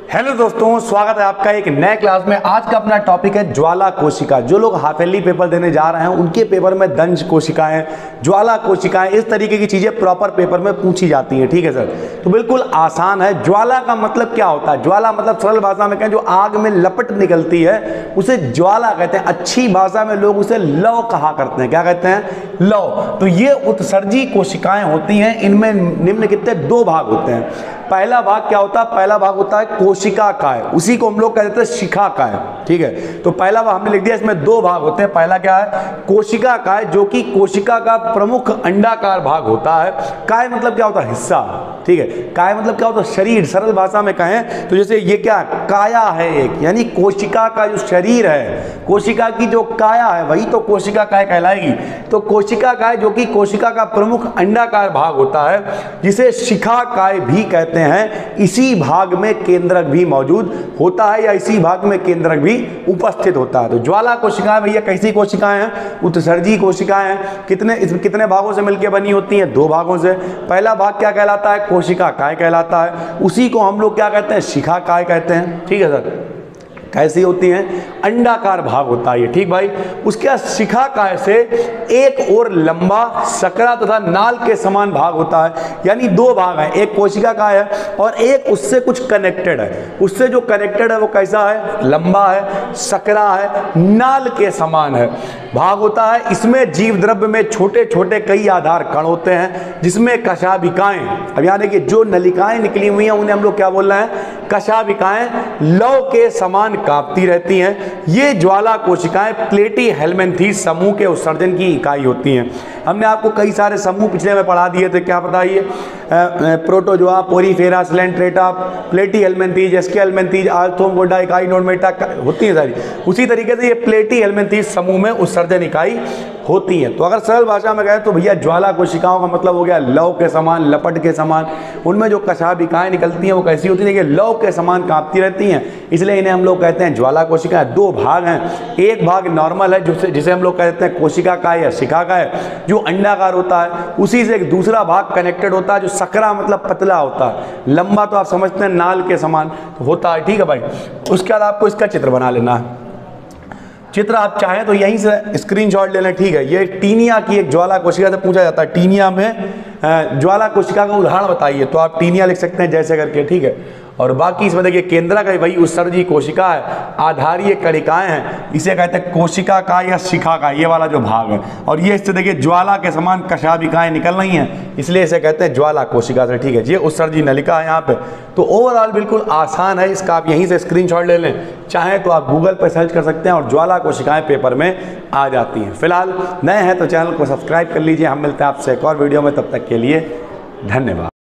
Hello दोस्तों, स्वागत है आपका एक नए क्लास में। आज का अपना टॉपिक है ज्वाला कोशिका। जो लोग हाफ ईयरली पेपर देने जा रहे हैं उनके पेपर में दंश कोशिकाएं, ज्वाला कोशिकाएं, इस तरीके की चीजें प्रॉपर पेपर में पूछी जाती हैं। ठीक है सर, तो बिल्कुल आसान है। ज्वाला का मतलब क्या होता है? ज्वाला मतलब सरल भाषा में कहें जो आग में लपट निकलती है उसे ज्वाला कहते हैं। अच्छी भाषा में लोग उसे लौ कहा करते हैं। क्या कहते हैं? लौ। तो ये उत्सर्जी कोशिकाएं होती हैं। इनमें निम्नलिखित दो भाग होते हैं। पहला भाग क्या होता है? पहला भाग होता है कोशिका काय, उसी को हम लोग कहते हैं शिखा काय। ठीक है, तो पहला भाग हमने लिख दिया। इसमें दो भाग होते हैं। पहला क्या है? कोशिका काय, जो कि कोशिका का प्रमुख अंडाकार भाग होता है। काय मतलब क्या होता है? हिस्सा। ठीक है, काय मतलब क्या होता है? शरीर। सरल भाषा में कहें तो जैसे ये क्या काया है एक, यानी कोशिका का जो शरीर है, कोशिका की जो काया है वही तो कोशिका काय कहलाएगी। तो कोशिका काय जो कि कोशिका का प्रमुख अंडाकार भाग होता है, जिसे शिखा काय भी कहते हैं। इसी भाग में केंद्रक भी मौजूद होता है या इसी भाग में केंद्रक भी उपस्थित होता है। तो ज्वाला कोशिकाएं भैया कैसी कोशिकाएं हैं? उत्सर्जी कोशिकाएं हैं। कितने भागों से मिलकर बनी होती हैं? दो भागों से। पहला भाग क्या कहलाता है? कोशिका काय कहलाता है। उसी को हम लोग क्या कहते हैं? शिखा काय कहते हैं। ठीक है सर, कैसी होती हैं? अंडाकार भाग होता है ये। ठीक भाई, उसके बाद शिखा काय से एक और लंबा सकरा तथा नाल के समान भाग होता है। यानी दो भाग हैं, एक कोशिका काय है और एक उससे कुछ कनेक्टेड है। उससे जो कनेक्टेड है वो कैसा है? लंबा है, सकरा है, नाल के समान है भाग होता है। इसमें जीव द्रव्य में छोटे छोटे कई आधार कण होते हैं, जिसमें कशाभिकाएं, अब यहाँ देखिए जो नलिकाएं निकली हुई हैं उन्हें हम लोग क्या बोल रहे हैं? कशाभिकाएं लौ के समान कांपती रहती हैं। ये ज्वाला कोशिकाएं प्लेटी हेलमिंथेस समूह के उत्सर्जन की इकाई होती हैं। हमने आपको कई सारे समूह पिछले में पढ़ा दिए थे। क्या बताइए? प्रोटोजोआ, पोरीफेरा, सिलेंट्रेटा, प्लेटी हेलमिंथेस, एस्के हेलमिंथेस, आर्थ्रोपोडा, इकाइनोडर्मेटा होती है सारी। उसी तरीके से ये प्लेटी हेलमिंथेस समूह में उत्सर्जन इकाई होती है। तो अगर सरल भाषा में कहें तो भैया ज्वाला कोशिकाओं का मतलब हो गया लौ के समान, लपट के समान। उनमें जो कशाभिकाएं निकलती हैं वो कैसी होती हैं? लौ के समान कांपती रहती हैं, इसलिए इन्हें हम लोग कहते हैं ज्वाला कोशिकाएं। दो भाग हैं, एक भाग नॉर्मल है जिसे हम लोग कहते हैं कोशिका काय या शिखा काय, जो अंडाकार होता है। उसी से एक दूसरा भाग कनेक्टेड होता है, जो सकरा मतलब पतला होता है। लंबा तो आप समझते हैं नाल के समान होता है। ठीक है भाई, उसके बाद आपको इसका चित्र बना लेना है। चित्र आप चाहें तो यहीं से स्क्रीनशॉट ले लें। ठीक है, ये टीनिया की एक ज्वाला कोशिका से पूछा जाता है, टीनिया में ज्वाला कोशिका का उदाहरण बताइए, तो आप टीनिया लिख सकते हैं जैसे करके। ठीक है, और बाकी इसमें देखिए केंद्रक है वही उत्सर्जी कोशिका है, आधारीय कणिकाएं हैं, इसे कहते हैं कोशिका का या शिखा का, ये वाला जो भाग है। और ये इससे देखिए ज्वाला के समान कशाभिकाएं निकल रही हैं, इसलिए इसे कहते हैं ज्वाला कोशिका से। ठीक है, ये उत्सर्जी नलिका है यहाँ पे। तो ओवरऑल बिल्कुल आसान है, इसका आप यहीं से स्क्रीनशॉट ले लें। चाहे तो आप गूगल पर सर्च कर सकते हैं और ज्वाला कोशिकाएं पेपर में आ जाती हैं। फिलहाल नए हैं तो चैनल को सब्सक्राइब कर लीजिए। हम मिलते हैं आपसे एक और वीडियो में, तब तक के लिए धन्यवाद।